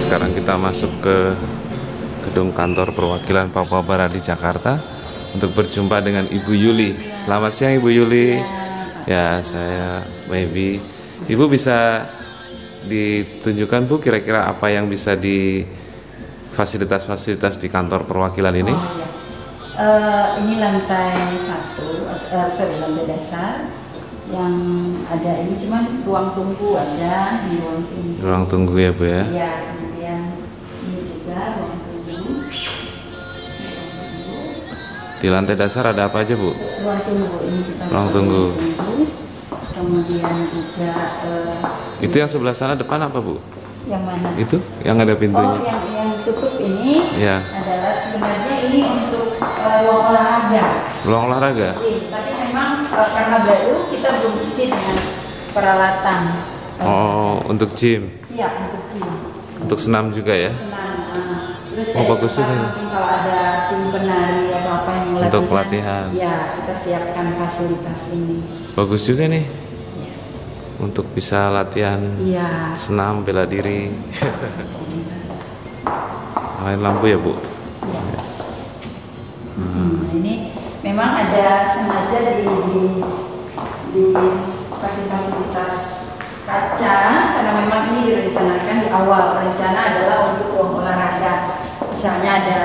Sekarang kita masuk ke gedung kantor perwakilan Papua Barat di Jakarta untuk berjumpa dengan Ibu Yuli. Selamat siang Ibu Yuli. Ya, saya Maybe. Ibu bisa ditunjukkan Bu kira-kira apa yang bisa di fasilitas-fasilitas di kantor perwakilan ini? Ini lantai 1, lantai dasar yang ada ini cuman ruang tunggu aja, di ruang tunggu. Ruang tunggu ya Bu ya? Iya, kemudian ini juga ruang tunggu. Di lantai dasar ada apa aja Bu? Ruang tunggu ini kita. Ruang tunggu. Kemudian juga itu yang sebelah sana depan apa Bu? yang mana? Itu yang ada pintunya. Oh, yang tutup ini ya. Adalah sebenarnya ini untuk ruang olahraga. Ruang olahraga? Tapi memang karena baru kita belum isi dengan peralatan. Oh, untuk gym? Iya, untuk gym. Untuk senam juga ya? Senam. Terus bagus juga ya. Mungkin kalau ada tim penari atau apa yang latihan, untuk pelatihan. Ya, kita siapkan fasilitas ini. Bagus juga nih. Untuk bisa latihan senam, bela diri. Main lampu ya Bu? Ya. Ini memang ada sengaja di fasilitas kaca karena memang ini direncanakan di awal. Rencana adalah untuk ruang olahraga. Misalnya ada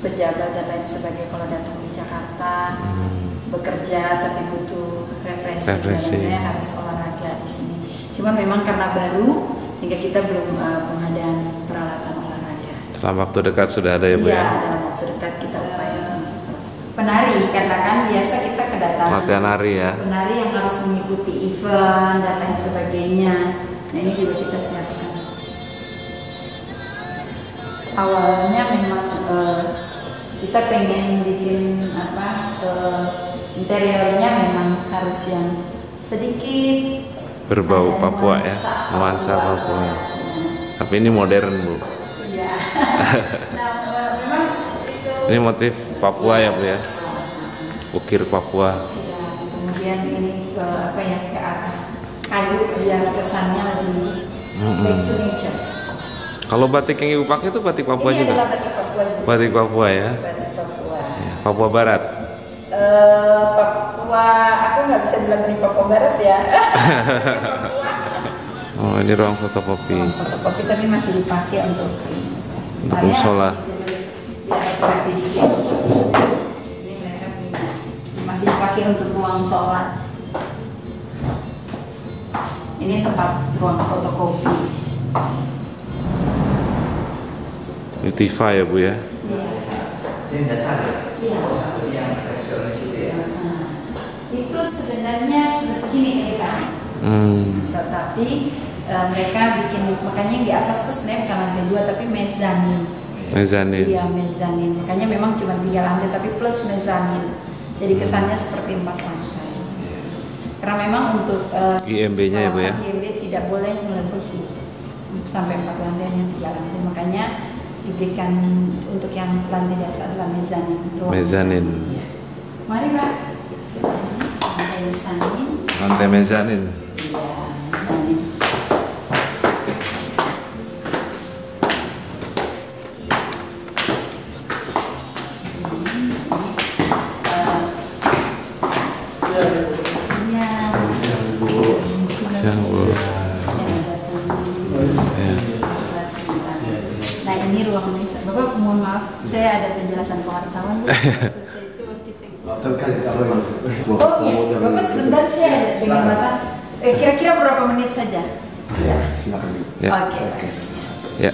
pejabat dan lain sebagainya kalau datang di Jakarta bekerja tapi butuh refreshing harus olahraga di sini. Cuma memang karena baru sehingga kita belum pengadaan peralatan olahraga. Dalam waktu dekat sudah ada ya Bu ya? Iya, dalam waktu dekat kita upayakan. Penari karena kan biasa kita kedatangan latihan nari ya. Penari yang harus mengikuti event dan lain sebagainya. Nah ini juga kita siapkan. Awalnya memang kita pengen bikin interiornya memang harus yang sedikit berbau Papua ya, nuansa Papua. Tapi ini modern Bu. Iya. Nah, memang itu. Ini motif Papua ya Bu ya, ukir Papua. Ya, kemudian ini ke arah kayu biar kesannya lebih back to nature. Kalau batik yang Ibu pakai itu batik Papua ini juga? Adalah batik Papua juga. Batik Papua ya? Batik Papua. Ya, Papua Barat? Papua, aku nggak bisa bilang ini Papua Barat ya. Oh ini ruang fotokopi. Ruang fotokopi tapi masih dipakai untuk musola. Ini mereka masih dipakai untuk ruang sholat. Ini tempat ruang fotokopi. Ini TV ya Bu ya? Ini dasar Iya. yang resepsionis itu ya. Itu sebenarnya seperti ini ceritanya. Tetapi mereka bikin, makanya yang di atas itu sebenarnya bukan lantai 2 tapi mezanin. Mezanin. Iya, mezanin. Makanya memang cuma 3 lantai tapi plus mezanin. Jadi kesannya seperti 4 lantai. Karena memang untuk IMB-nya ya Bu ya? IMB tidak boleh melebihi sampai 4 lantai, hanya 3 lantai. Makanya diberikan untuk yang lantai dasar adalah mezanin. Mezanin. Ya. Mari Pak. Lantai mezanin. Lantai mezanin. Iya, mezanin. Nah ini ruang mesa. Bapak mohon maaf, saya ada penjelasan kewartawan. Saya itu arsitek. Oh iya, Bapak sebentar saya ada dengan Bapak. Kira-kira berapa menit saja? Ya, silakan. Ya. Oke. Ya.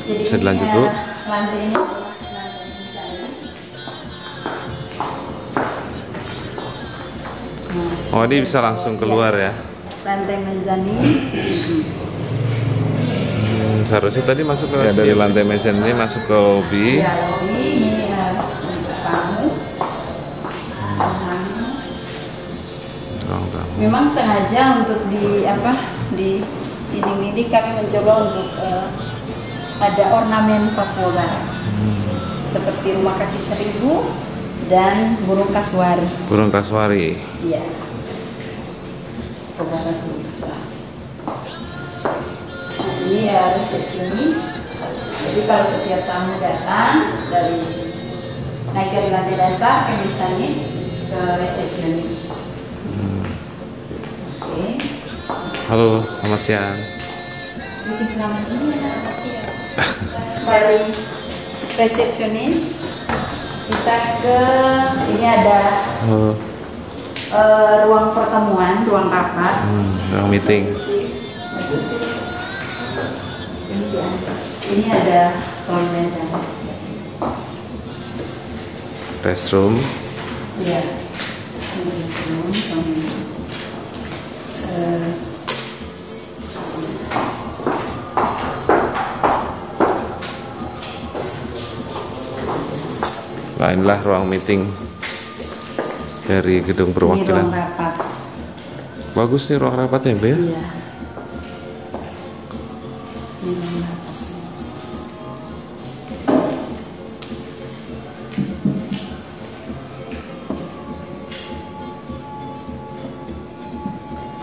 Jadi Bisa dilanjut, ini, Bu. lantai ini adalah lantai mezanin. Oh, ini bisa langsung keluar ya. Lantai mezanin. Seharusnya tadi masuk ke dari lantai mezen ini masuk ke lobby. Ya, lobby ini untuk tamu. Ruang tamu. Memang sengaja untuk di dinding ini kami mencoba untuk ada ornamen Papua Barat. Seperti rumah kaki 1000 dan burung kasuari. Burung kasuari. Iya. Pembarat burung kasuari. Nah, ini resepsionis. Jadi kalau setiap tamu datang naik dari lantai dasar ke misalnya ke resepsionis. Oke. Halo, selamat siang. Bikin selamat siang. Dari resepsionis kita ke ini ada Halo. ruang pertemuan, ruang rapat, Ruang meeting. Ini ada toilet dan Restroom. ya, ini restroom, Nah, inilah ruang meeting dari gedung ini ruang perwakilan. rapat. Bagus nih ruang rapatnya, Bu ya. Iya. Ini ruang rapat.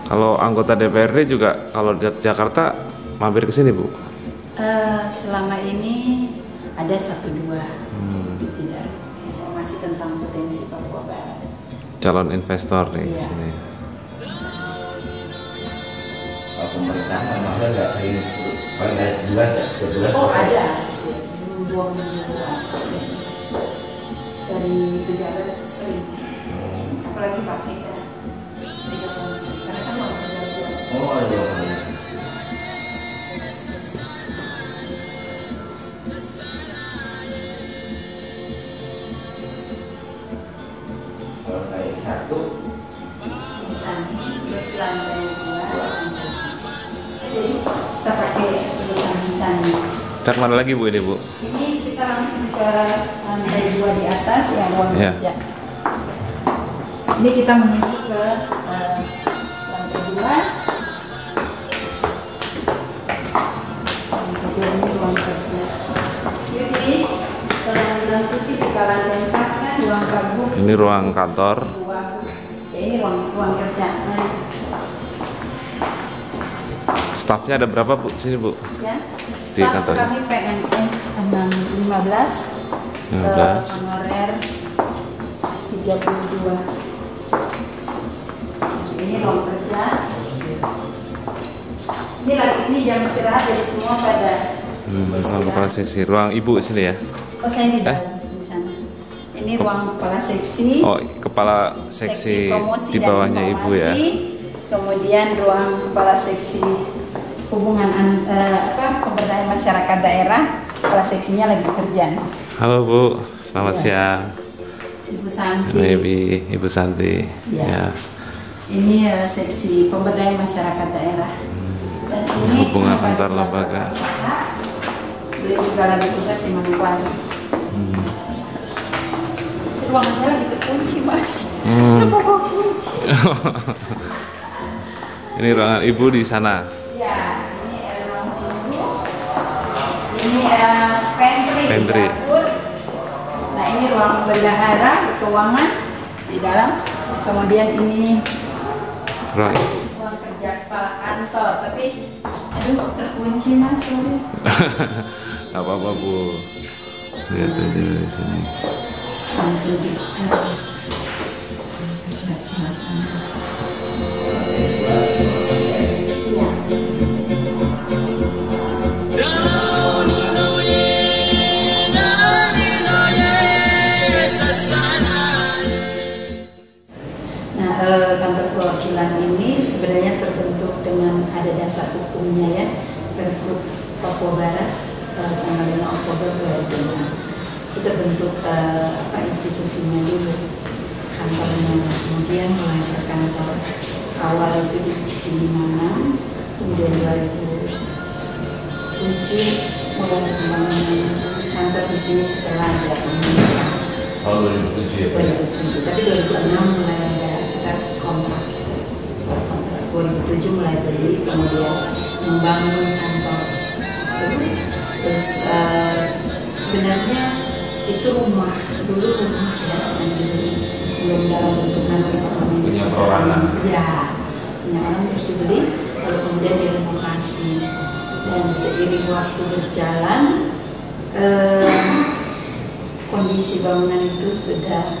Kalau anggota DPRD juga kalau di Jakarta mampir ke sini, Bu. Selama ini ada 1-2 tidak informasi tentang potensi Papua Barat. Calon investor nih di Iya. sini. Kalau pemerintah memang nggak sering paling ada sebulan Oh selesai. ada setiap 2 minggu dari pejabat sering, apalagi Pak Sekda sering ketemu karena kan mau pejabat. Oh ada. Kalau kayak satu, Misalnya terus lantai 2, jadi kita pakai sebutan misalnya. Kita kemana lagi, Bu, ini, Bu? Ini kita langsung ke lantai 2 di atas yang ruang Ya. kerja. Ini kita menuju ke lantai 2. Lantai 2 ini ruang kerja. Yudis, kalau bilang Susi kita lantai 4 kan ruang kabut. Ini ruang kantor. Ya, ini ruang kerja. Nah, Stafnya ada berapa, Bu? Sini, Bu. ya. Di Staf kantor. kami PNS 15, 15. honorer 32. Ini ruang kerja. Ini jam istirahat jadi semua pada Ruang kepala seksi. Ruang Ibu sini ya. Oh saya di dalam di sana. Ini ruang kepala seksi. Oh, kepala seksi promosi di dan bawahnya Ibu ya. informasi. Kemudian ruang kepala seksi hubungan pemberdayaan masyarakat daerah. Kepala seksinya lagi bekerja. Halo, Bu. Selamat Iya. siang. Ibu Santi. Maybe Ibu Santi. Ya. Ya. Ini seksi pemberdayaan masyarakat daerah. Dan ini Hubungan Bapak antar Sudah lembaga. berusaha. Beliau juga lagi tugas di Manokwari. Ruangan saya lagi terkunci, Mas. Kenapa kok kunci? Ini ruangan Ibu di sana. Ya, ini ruang tunggu. Ini pantry. Pantry. Dapur. Nah, ini ruang bendahara, keuangan di dalam. Kemudian ini Ruang ruang kerja kepala kantor. Tapi, aduh, terkunci, Mas. Sorry. Gak apa-apa, Bu. Lihat aja dari sini. Ruang kerja. Iya. hukumnya ya, Pergub Papua Barat tanggal 5 Oktober 2006 itu terbentuk institusinya dulu, kantornya, kemudian mulai ke kantor awal itu di Cikini, kemudian 2007 mulai pembangunan kantor di sini setelah ada pemilihan. Tahun 2007 ya? 2007, tapi 2006 mulai ada kita kontrak. 2007 mulai beli, kemudian membangun kantor. Terus sebenarnya itu rumah, dulu rumah ya yang dibeli, belum dalam bentuk kantor permanen. Punya perorangan. Ya, punya orang terus dibeli, lalu kemudian direnovasi. Dan seiring waktu berjalan, kondisi bangunan itu sudah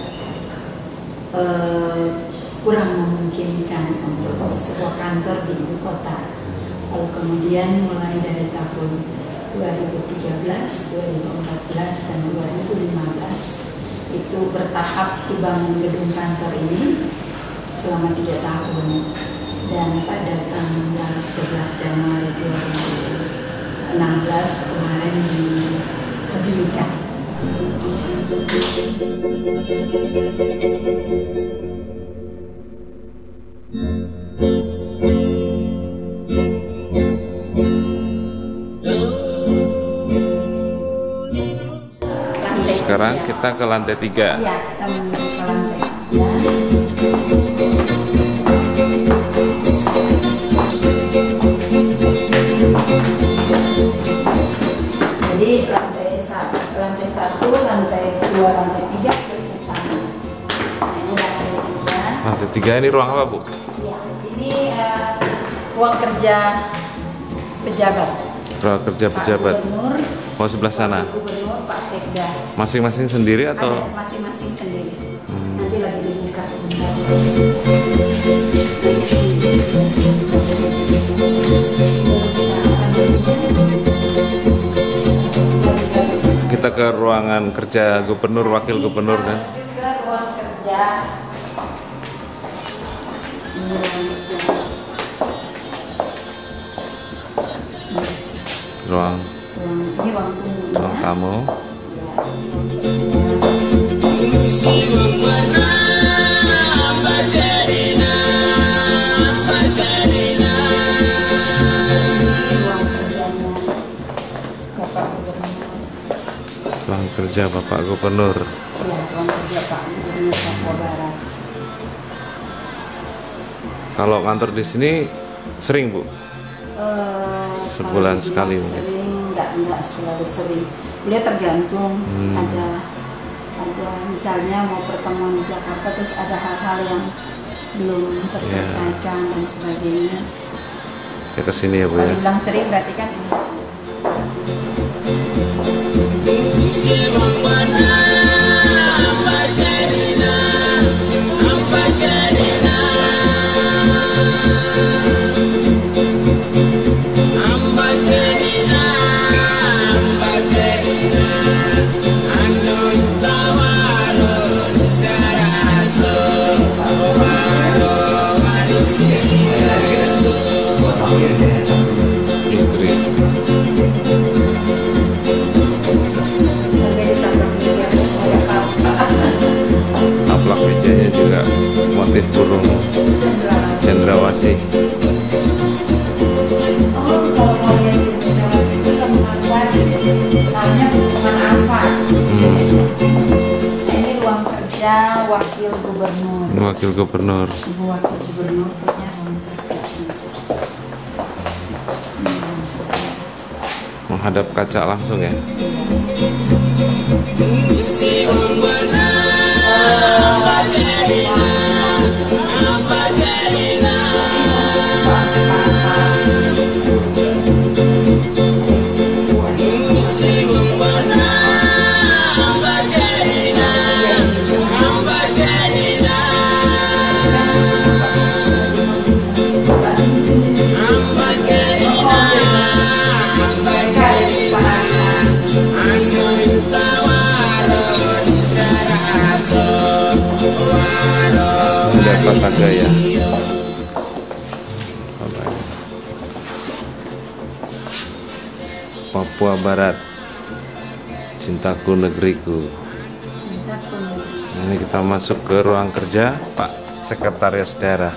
kurang memungkinkan untuk sebuah kantor di ibu kota. Lalu kemudian mulai dari tahun 2013, 2014, dan 2015 itu bertahap dibangun gedung kantor ini selama 3 tahun. Dan pada tanggal 11 Januari 2016 kemarin diresmikan. Sekarang kita ke lantai 3. Iya, kita menuju ke lantai 3. Jadi lantai 1, lantai 2, lantai 3 terus ke sana. Nah, ini lantai 3. Lantai 3 ini ruang apa, Bu? Ya, ini ruang kerja pejabat. Ruang kerja pejabat. Pak Gubernur, Oh, sebelah sana. Pak Gubernur, Pak Sekda. Masing-masing sendiri atau? Ada masing-masing sendiri. Nanti lagi dibuka sebentar. Kita ke ruangan kerja gubernur, wakil gubernur kan? Juga ruang kerja. Ini ruang kerja. Ruang Ini ruang tunggu. ruang tamu. Ruang kerja Bapak Gubernur. Ya, ruang kerja Pak Gubernur Papua Barat. Kalau kantor di sini sering, Bu? Sebulan Kalau sekali dibilang mungkin. sering, enggak selalu sering. Dia tergantung ada misalnya mau pertemuan di Jakarta terus ada hal-hal yang belum terselesaikan dan sebagainya. Ya ke sini ya, Bu Kalau ya. dibilang sering berarti kan Istri. Taplak mejanya juga motif burung cendrawasih. ini ruang kerja wakil gubernur. Wakil gubernur. Ibu wakil gubernur punya ruang kerja. Menghadap kaca langsung ya. Ada Kota Gaya. Papua Barat. Cintaku negeriku. Cintaku negeriku. Nah, ini kita masuk ke ruang kerja Pak Sekretaris Daerah.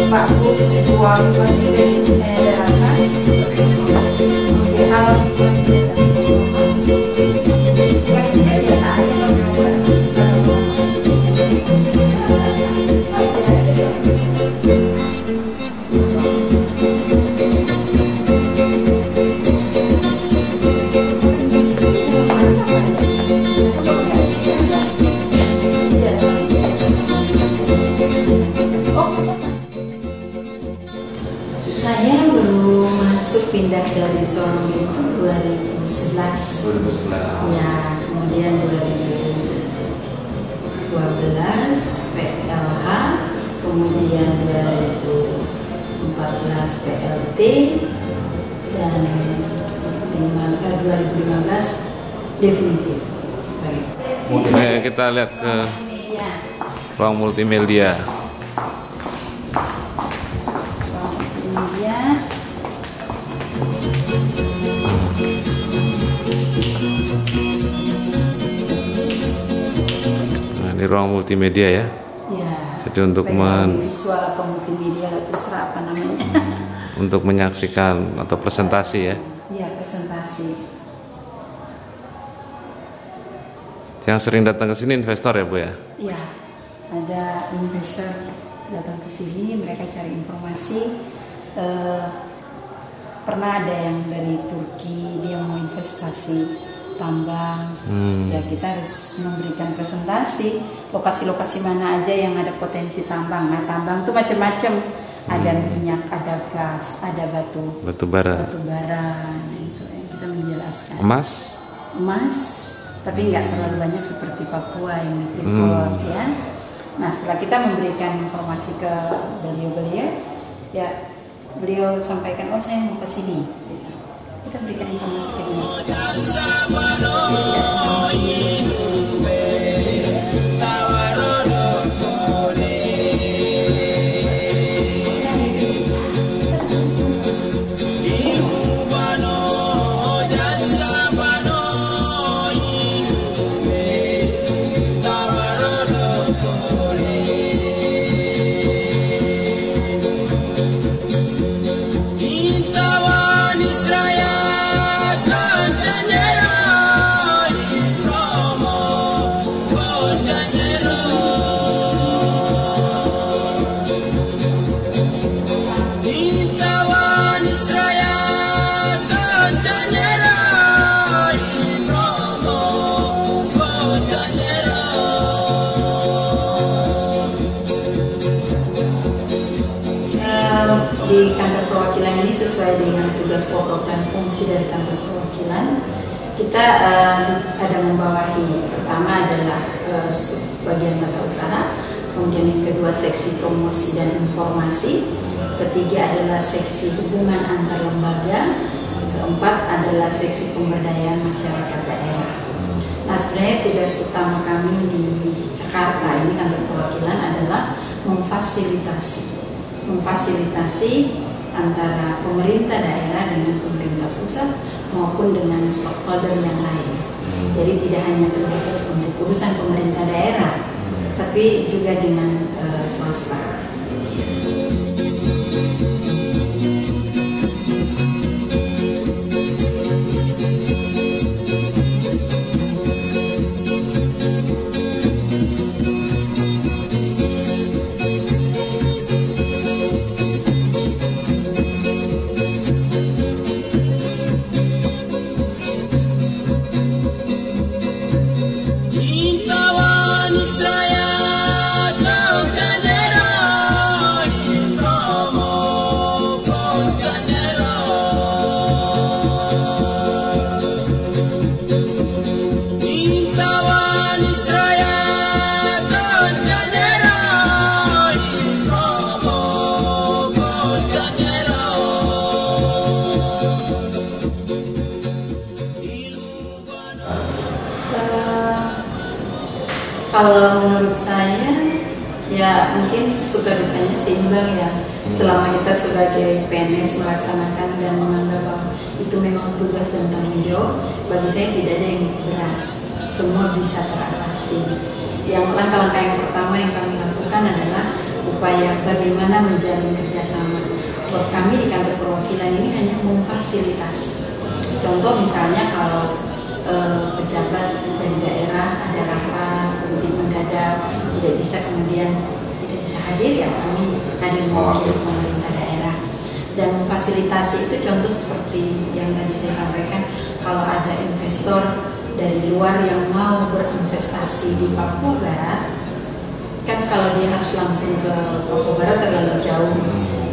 Pak Bu, uang presiden saya darahkan. Oke, halo semuanya. Biasa aja saya baru masuk pindah dari Sorong itu 2011. Ya, kemudian 2012 PLH, kemudian 2014 PLT, dan 2015 definitif sebagai. Oke, kita lihat ke ruang multimedia. Nah, ini ruang multimedia ya. Ya. Jadi untuk visual atau multimedia atau terserah apa namanya. Untuk menyaksikan atau presentasi ya. Iya, presentasi. Yang sering datang ke sini investor ya Bu ya? Iya, ada investor datang ke sini, mereka cari informasi. Pernah ada yang dari Turki, dia mau investasi tambang. Ya kita harus memberikan presentasi lokasi-lokasi mana aja yang ada potensi tambang. Nah, tambang itu macam-macam. Ada minyak, ada gas, ada batu bara. Nah, itu yang kita menjelaskan. Emas, tapi nggak terlalu banyak seperti Papua yang di Freeport ya. Nah, setelah kita memberikan informasi ke beliau, ya beliau sampaikan, oh saya mau ke sini. Gitu. Kita berikan informasi ke dinas di kantor perwakilan ini sesuai dengan tugas pokok dan fungsi dari kantor perwakilan. Kita ada membawahi, pertama adalah bagian tata usaha, kemudian yang kedua seksi promosi dan informasi, ketiga adalah seksi hubungan antar lembaga, keempat adalah seksi pemberdayaan masyarakat daerah. Nah, sebenarnya tugas utama kami di Jakarta ini kantor perwakilan adalah memfasilitasi antara pemerintah daerah dengan pemerintah pusat maupun dengan stakeholder yang lain. Jadi tidak hanya terbatas untuk urusan pemerintah daerah, tapi juga dengan swasta. Intawan Israel, kau Kalau menurut saya ya mungkin suka dukanya seimbang ya. Selama kita sebagai PNS melaksanakan dan menganggap bahwa itu memang tugas dan tanggung jawab, bagi saya tidak ada yang berat, semua bisa teratasi. Yang langkah-langkah yang pertama yang kami lakukan adalah upaya bagaimana menjalin kerjasama. Sebab kami di kantor perwakilan ini hanya memfasilitasi. Contoh misalnya kalau pejabat dari daerah ada rapat penting mendadak, tidak bisa kemudian tidak bisa hadir, ya kami hadir mewakili pemerintah daerah. Dan memfasilitasi itu contoh seperti yang tadi saya sampaikan, kalau ada investor dari luar yang mau berinvestasi di Papua Barat, kan kalau dia harus langsung ke Papua Barat terlalu jauh.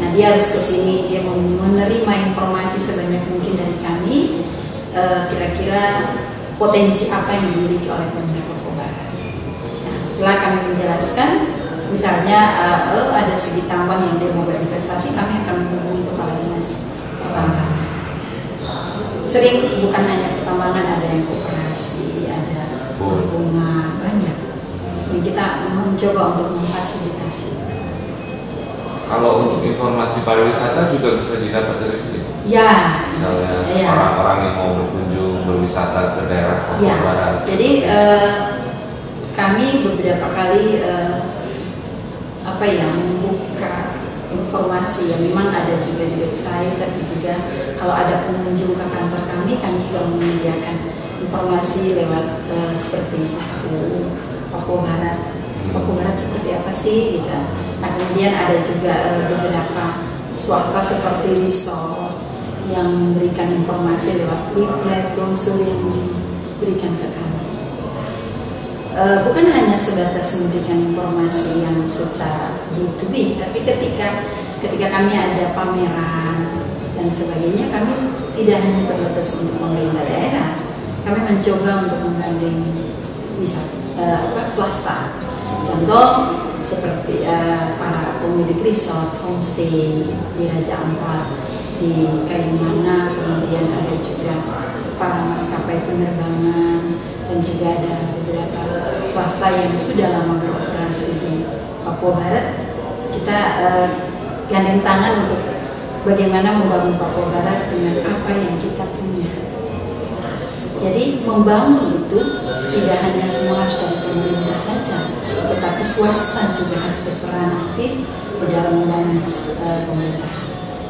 Nah, dia harus ke sini, dia menerima informasi sebanyak mungkin dari kami, kira-kira potensi apa yang dimiliki oleh pemerintah Papua Barat. Nah, setelah kami menjelaskan, misalnya ada segi tambang yang dia mau berinvestasi, kami akan menghubungi kepala dinas pertambangan. Sering bukan hanya pertambangan, ada yang koperasi, ada bunga, banyak. Dan kita mencoba untuk memfasilitasi. Kalau untuk informasi pariwisata juga bisa didapat dari sini? Ya, misalnya orang-orang yang mau berkunjung berwisata ke daerah Papua Barat. Jadi kami beberapa kali membuka informasi yang memang ada juga di website, tapi juga kalau ada pengunjung ke kantor kami juga menyediakan informasi lewat seperti Papua Barat. Papua Barat seperti apa sih gitu. Nah, kemudian ada juga beberapa swasta seperti Risol yang memberikan informasi lewat leaflet, brosur yang diberikan ke kami. Bukan hanya sebatas memberikan informasi yang secara B2B, tapi ketika kami ada pameran dan sebagainya, kami tidak hanya terbatas untuk pemerintah daerah, kami mencoba untuk menggandeng swasta. Contoh seperti para pemilik resort, homestay di Raja Ampat, di Kaimana, kemudian ada juga para maskapai penerbangan, dan juga ada beberapa swasta yang sudah lama beroperasi di Papua Barat. Kita gandeng tangan untuk bagaimana membangun Papua Barat dengan apa yang kita punya. Jadi membangun itu tidak hanya semua harus dari pemerintah saja, tetapi swasta juga harus berperan aktif di dalam membangun pemerintah.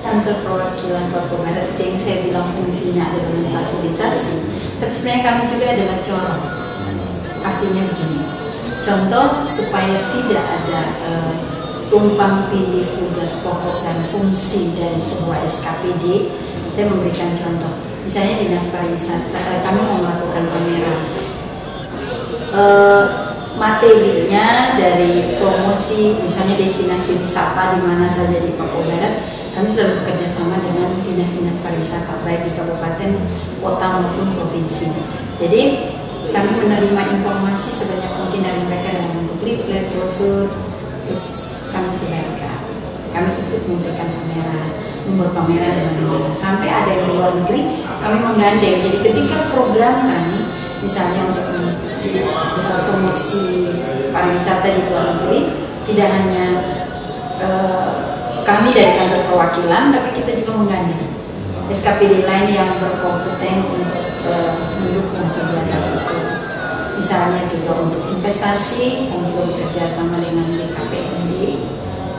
Kantor perwakilan Papua Barat yang saya bilang fungsinya adalah memfasilitasi, tapi sebenarnya kami juga adalah corong. Artinya begini, contoh supaya tidak ada tumpang tindih tugas pokok dan fungsi dari sebuah SKPD, saya memberikan contoh. Misalnya Dinas Pariwisata, kami mau melakukan pameran. Materinya dari promosi, misalnya destinasi wisata di mana saja di Papua Barat, kami selalu bekerja sama dengan dinas-dinas pariwisata, baik di kabupaten, kota maupun provinsi. Jadi kami menerima informasi sebanyak mungkin dari mereka dalam bentuk leaflet, brosur, terus kami sebarkan. Kami ikut memberikan pameran, membuat pameran di mana-mana. Sampai ada yang di luar negeri, kami menggandeng. Jadi ketika program kami, misalnya untuk promosi pariwisata di luar negeri, tidak hanya kami dari kantor perwakilan, tapi kita juga menggandeng SKPD lain yang berkompeten untuk mendukung kegiatan itu. Misalnya juga untuk investasi, kami juga bekerja sama dengan BKPND,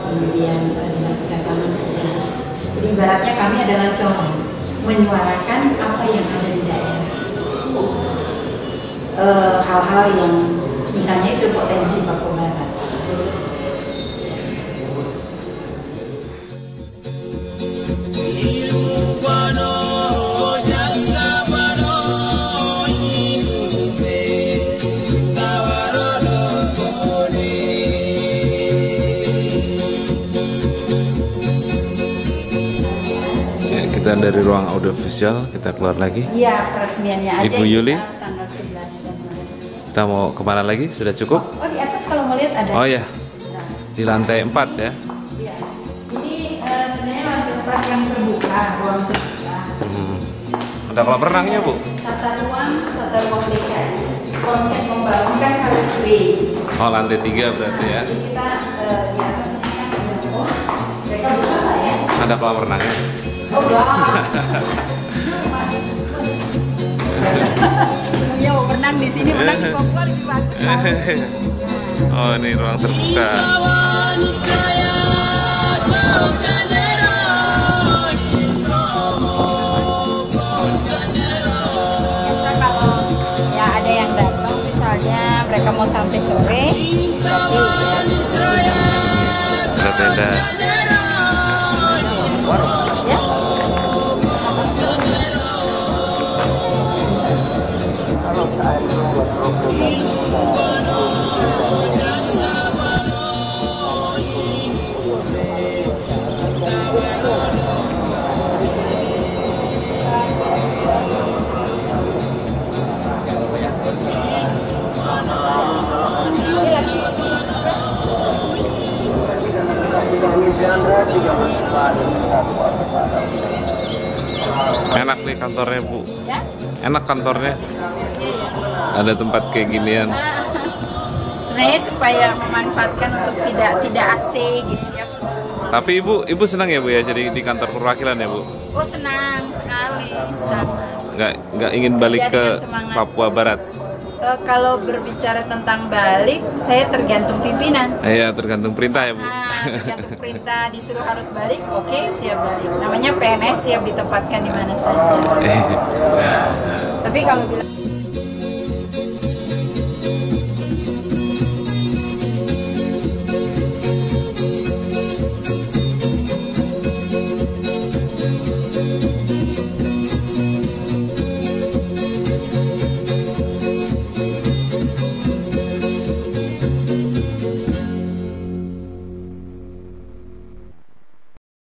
kemudian Dinas Perdagangan Koperasi. Jadi ibaratnya kami adalah corong, menyuarakan apa yang ada di daerah. Hal-hal yang misalnya itu potensi Papua Barat. Kita dari ruang audiovisual, kita keluar lagi. Iya, peresmiannya aja. Ibu Yuli, tanggal 11 Januari. kita mau kemana lagi? Sudah cukup? Oh, di atas kalau melihat ada. Oh ya, di lantai 4 ya. Iya. Ini sebenarnya lantai 4 yang terbuka, ruang terbuka. Ada kolam renangnya, Bu? Tata ruang DKI. Konsep membangun kan harus green. Oh, lantai 3 berarti ya. Kita di atas ini kan ada bawah, mereka bisa lah ya. Ada kolam renangnya. Oh enggak. Ya mau berenang di sini, berenang di Papua lebih bagus lah. Oh, ini ruang terbuka. Biasa kalau ya ada yang datang misalnya mereka mau santai sore, berarti Ada tenda. ya. Enak nih kantornya, Bu. Ya? Enak kantornya. Ada tempat kayak ginian. Sebenarnya supaya memanfaatkan untuk tidak AC gitu ya. Tapi ibu senang ya, Bu, ya, jadi di kantor perwakilan ya, Bu? Oh senang sekali sama. Nggak ingin balik Iya, ke dengan semangat. Papua Barat? Kalau berbicara tentang balik, saya tergantung pimpinan. Iya, tergantung perintah ya, Bu. Nah, tergantung perintah disuruh harus balik, oke siap balik. Namanya PNS siap ditempatkan di mana saja. Tapi kalau bilang